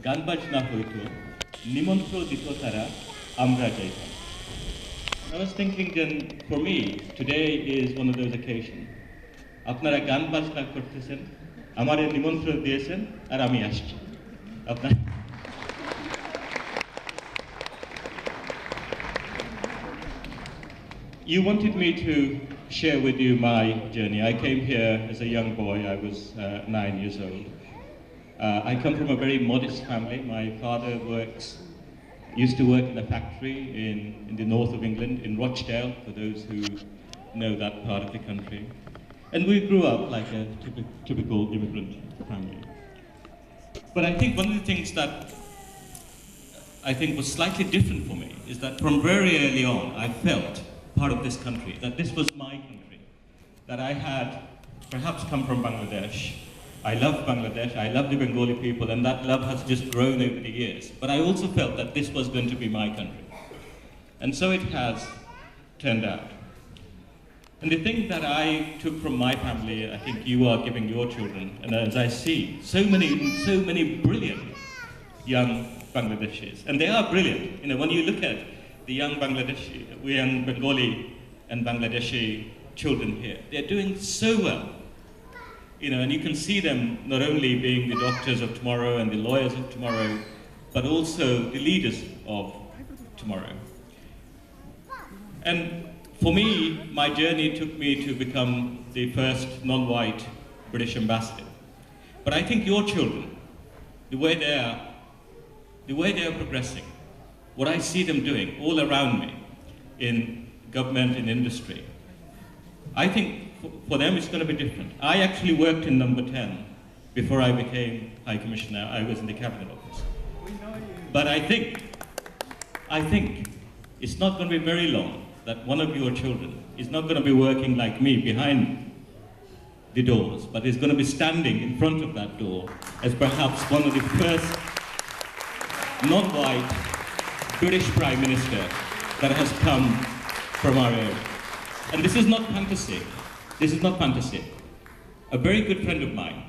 গান বাজনা হইতো নিমন্ত্রণ দিত তারা আমরা যাইতাম I was thinking then for me today is one of those occasions আপনারা গান বাজনা করতেছেন আমারে নিমন্ত্রণ দিয়েছেন আর আমি আসছি আপনারা You wanted me to share with you my journey. I came here as a young boy. I was 9 years old. I come from a very modest family. My father used to work in a factory in the north of England, in Rochdale, for those who know that part of the country. And we grew up like a typical immigrant family. But I think one of the things that I think was slightly different for me is that from very early on, I felt part of this country, that this was my country, that I had perhaps come from Bangladesh. I love Bangladesh, I love the Bengali people, and that love has just grown over the years. But I also felt that this was going to be my country. And so it has turned out. And the thing that I took from my family, I think you are giving your children, and as I see, so many brilliant young Bangladeshis, and they are brilliant. You know, when you look at the young Bengali and Bangladeshi children here, they're doing so well. You know, and you can see them not only being the doctors of tomorrow and the lawyers of tomorrow, but also the leaders of tomorrow. And for me, my journey took me to become the first non-white British ambassador. But I think your children, the way they are progressing, what I see them doing all around me in government, in industry, I think for them it's going to be different. I actually worked in number 10 before I became High Commissioner. I was in the Cabinet Office. But I think it's not going to be very long that one of your children is not going to be working like me behind the doors, but is going to be standing in front of that door as perhaps one of the first non-white British Prime Minister that has come from our area. And this is not fantasy. This is not fantasy. A very good friend of mine,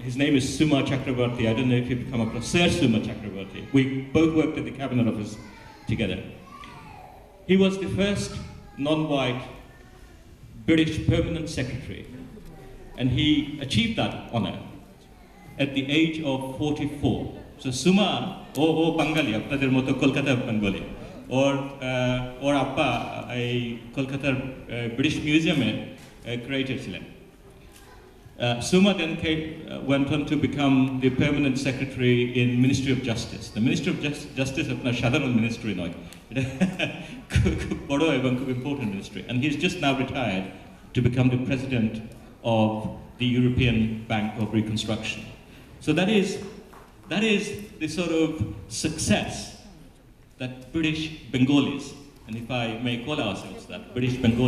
his name is Suma Chakraborty. I don't know if you've come across Sir Suma Chakraborty. We both worked at the Cabinet Office together. He was the first non-white British Permanent Secretary, and he achieved that honor at the age of 44. So Suma, o Bengali, apnader moto Kolkata Bengali, or Appa, a Kolkata British Museum created ছিলেন. Suma then went on to become the permanent secretary in Ministry of Justice. The Ministry of Justice আপনার সাধারণ ministry নয়, এটা খুব বড় এবং খুব important ministry. And he's just now retired to become the president of the European Bank of Reconstruction. So that is the sort of success that British Bengalis, and if I may call ourselves that, British Bengalis,